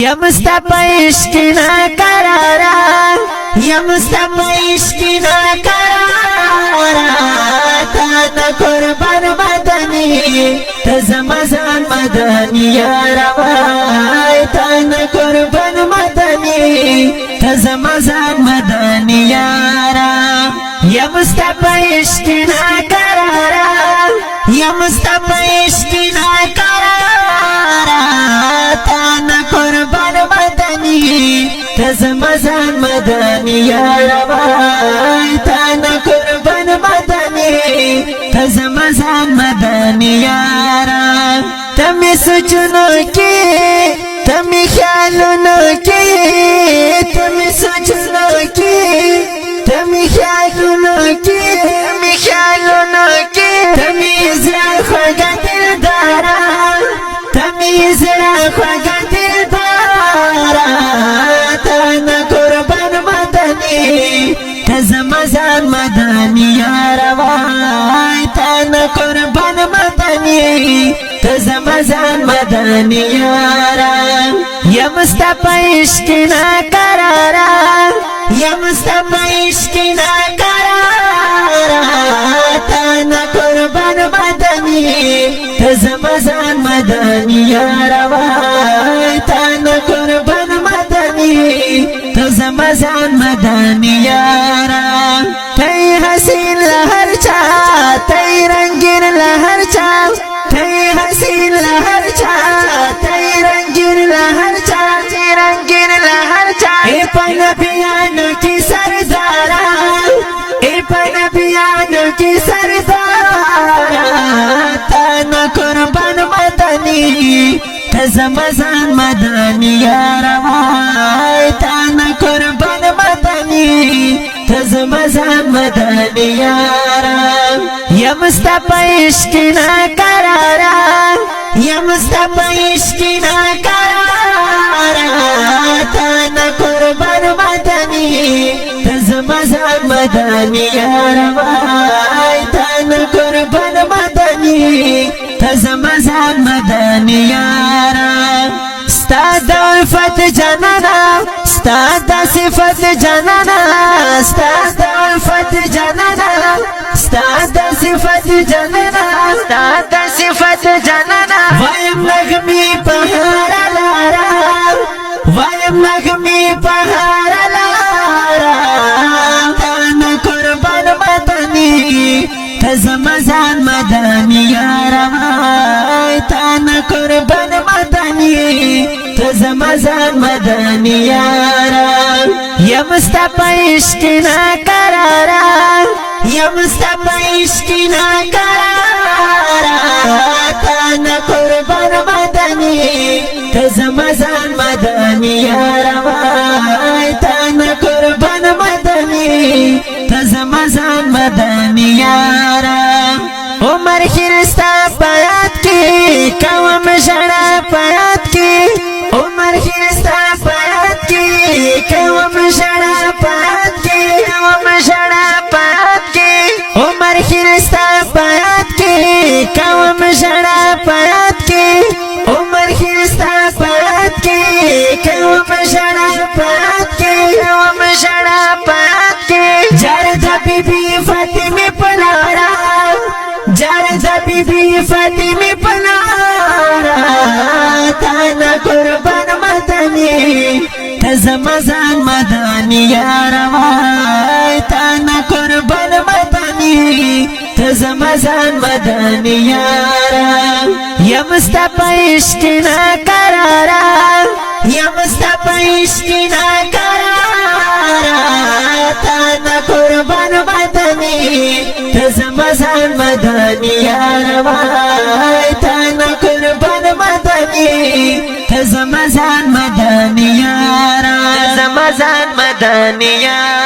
یا مصطفی عشق ناقرارا یا مصطفی عشق ناقرارا تا نا قربان مدنی تا زمزان مدنی یا روای تا نا قربان مدنی تا زمزان مدنی یا را یا مصطفی عشق ناقرارا یا مصطفی عشق ناقرارا تا نا قربان مدنی تزمزان مدنی یا روای تا نا قربان مدنی تزمزان مدنی یا را تمی سجنو کی تمی خیالونو کی تمی سجنو کی تمی خیالونو کی تمی خیالونو کی تمی زرا خوگا دل دارا تمی زرا خوگا دل دارا تا نا قربان مدنی تزمزان مدنی یا روای تا نا قربان مدنی تزمزان مدنی یا را یا مصطفی عشق ناقرارا یا مصطفی عشق ناقرارا تا نا قربان مدنی تزمزان مدنی یا روای تا نا قربان مدنی تزمزان مدنی یا را تی حسین لہر چا تی رنگین لہر چا تی حسین لہر چا تی رنگین لہر چا تی رنگین لہر چا اے پنبیانو کی سردارا اے پنبیانو کی سردارا تا نا قربان مدنی تزمزان مدنی یا روای تا نا قربان مدنی تزمزان مدنی یا را یا مصطفی عشق ناقرارا یا مصطفی عشق ناقرارا تا نا قربان مدنی تزمزان مدنی یا روای تا نا قربان مدنی تزمزان مدنی یا را ستاد الفت جنانا ستاد صفت جنانا ستاد الفت جنانا ستاد صفت جنانا ستاد صفت جنانا وایم نغمی پہارا لارا وایم نغمی پہارا لارا تانا قربان مدنی تزمزان مدنی یا روای تانا قربان مدنی تزمزان مدنی یا را یا مصطفی عشق ناقرارا یا مصطفی عشق ناقرارا تانا قربان مدنی تزمزان مدنی یا روای تانا قربان مدنی تزمزان مدنی یا را عمر خرستا پیات کی قوم جڑا پیات کی عمر خرستا پیات کی قوم جڑا پیات کی قوم جڑا پیات کی عمر خرستا پیات کی قوم جڑا پیات کی عمر خرستا پیات کی قوم جڑا پیات کی قوم جڑا پیات کی جاردا بی بی فاطمہ پنارا جاردا بی بی فاطمہ پنارا تانا قربان مدنی تزمزان مدنی یا روای تانا قربان مدنی تزمزان مدنی یا را یا مصطفی عشق ناقرارا یا مصطفی عشق ناقرارا تانا قربان مدنی تزمزان مدنی یا روای تانا قربان مدنی تزمزان مدنی یا را تزمزان مدنی یا